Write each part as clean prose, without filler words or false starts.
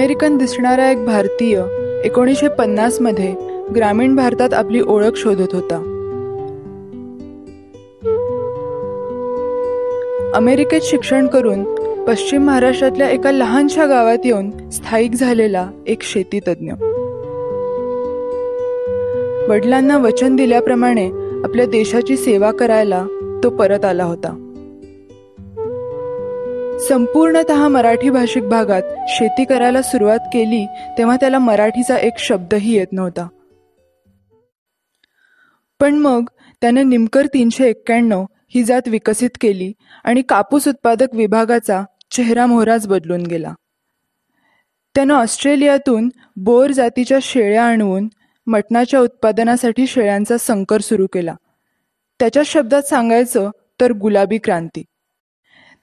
American दिसणारा एक भारतीय 1950 मध्ये ग्रामीण भारतात आपली ओळख शोधत होता. अमेरिकेत शिक्षण करून पश्चिम महाराष्ट्रातल्या एका लहानशा गावात येऊन स्थायिक झालेला एक शेतीतज्ञ. वडिलांना वचन दिल्याप्रमाणे आपल्या देशाची सेवा करायला तो परत आला होता. संपूर्णतः मराठी भाषिक भागात शेती करायला सुरुवात केली तेव्हा त्याला मराठीचा एक शब्दही येत नव्हता. पण मग त्याने निमकर 391 ही जात विकसित केली आणि कापूस उत्पादक विभागाचा चेहरा मोहराच बदलून गेला. त्यानं ऑस्ट्रेलियातून बोर जातीच्या शेळ्या आणवून मटणाच्या उत्पादनासाठी शेळ्यांचा संकर सुरू केला. त्याच्या शब्दात सांगायचं तर गुलाबी क्रांती.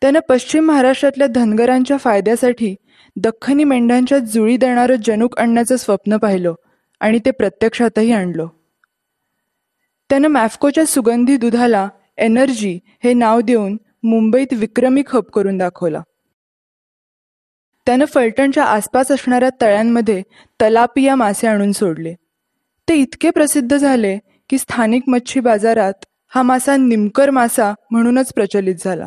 त्यानं पश्चिम महाराष्ट्रातल्या धनगरांच्या फायद्यासाठी दख्खनी मेंढ्यांच्या जुळी देणारं जनुक आणण्याचं स्वप्न पाहिलं आणि ते प्रत्यक्षातही आणलं. त्यानं मॅफकोच्या सुगंधी दुधाला एनर्जी हे नाव देऊन मुंबईत विक्रमी खप करून दाखवला. त्यानं फलटणच्या आसपास असणाऱ्या तळ्यांमध्ये तलापिया मासे आणून सोडले. ते इतके प्रसिद्ध झाले की स्थानिक मच्छी बाजारात हा मासा निमकर मासा म्हणूनच प्रचलित झाला.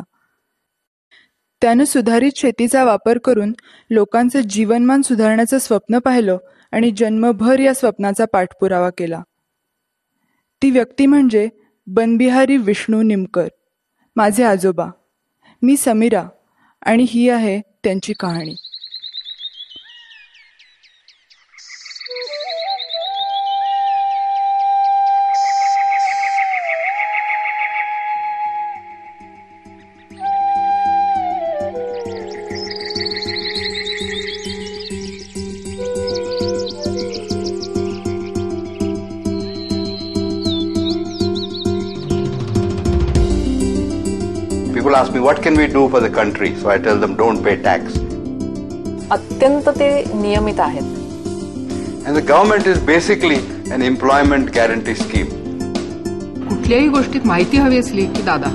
त्यानं सुधारित शेतीचा वापर करून लोकांचं जीवनमान सुधारण्याचं स्वप्न पाहिलं आणि जन्मभर या स्वप्नाचा पाठपुरावा केला. ती व्यक्ती म्हणजे बनबिहारी विष्णू निमकर, माझे आजोबा. मी समीरा आणि ही आहे त्यांची कहाणी. People ask me, what can we do for the country? So I tell them, don't pay tax. अत्यंत ते नियमित आहेत. And the government is basically an employment guarantee scheme. कुठल्याही गोष्टीत माहिती हवी असली की दादा.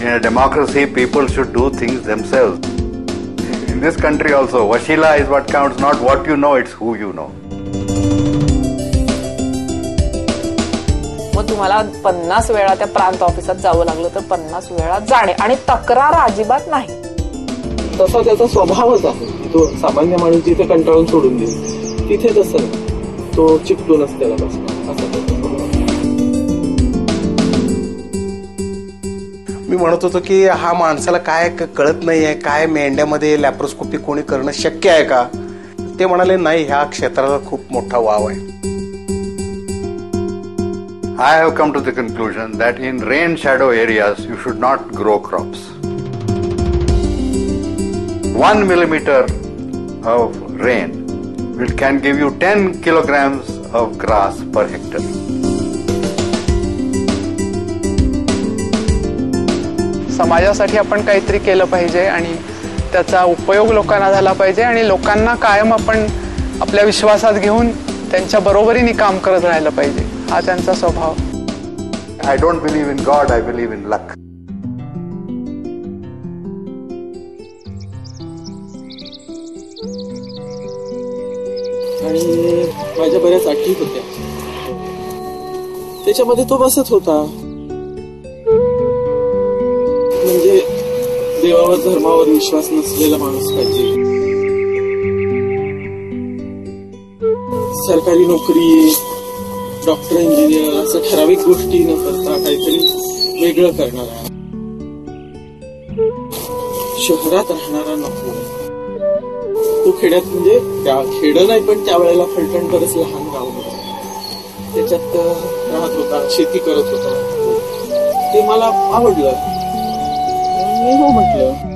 In a democracy, people should do things themselves. In this country also, Washila is what counts, not what you know, it's who you know. मग तुम्हाला 50 वेळा त्या प्रांत ऑफिसात जावं लागलं तर 50 वेळा जाणे आणि तक्रार अजिबात नाही. तसा त्याचा स्वभावच आहे. तो सामान्य माणूस जिथे कंटाळून सोडून देईल तिथे तसं तो चिकटूनच त्याला बसणार असं त्याचा स्वभाव. मी म्हणत होतो की हा माणसाला काय कळत नाहीये, काय मेंढ्यामध्ये लॅप्रोस्कोपी कोणी करणं शक्य आहे का? ते म्हणाले नाही, ह्या क्षेत्राला खूप मोठा वाव आहे. I have come to the conclusion that in rain shadow areas you should not grow crops. 1 millimeter of rain can give you 10 kilograms of grass per hectare. समाजासाठी आपण काहीतरी केलं पाहिजे आणि त्याचा उपयोग लोकांना झाला पाहिजे आणि लोकांना कायम आपण आपल्या विश्वासात घेऊन त्यांच्या बरोबरीने काम करत राहिलं पाहिजे. हा त्यांचा स्वभाव. I don't believe in God, I believe in luck. आणि माझ्या बऱ्याच अटी होत्या, त्याच्यामध्ये तो बसत होता. म्हणजे देवावर धर्मावर विश्वास नसलेला माणूस पाहिजे, सरकारी नोकरी, डॉक्टर, इंजिनियर असं ठराविक गोष्टी न करता काहीतरी वेगळं करणारा, शहरात राहणारा नको. तो खेड्यात म्हणजे त्या खेडं नाही पण त्यावेळेला फलटण बरंच लहान गाव होतं, त्याच्यात राहत होता, शेती करत होता. ते मला आवडलं, मी हो म्हटलं.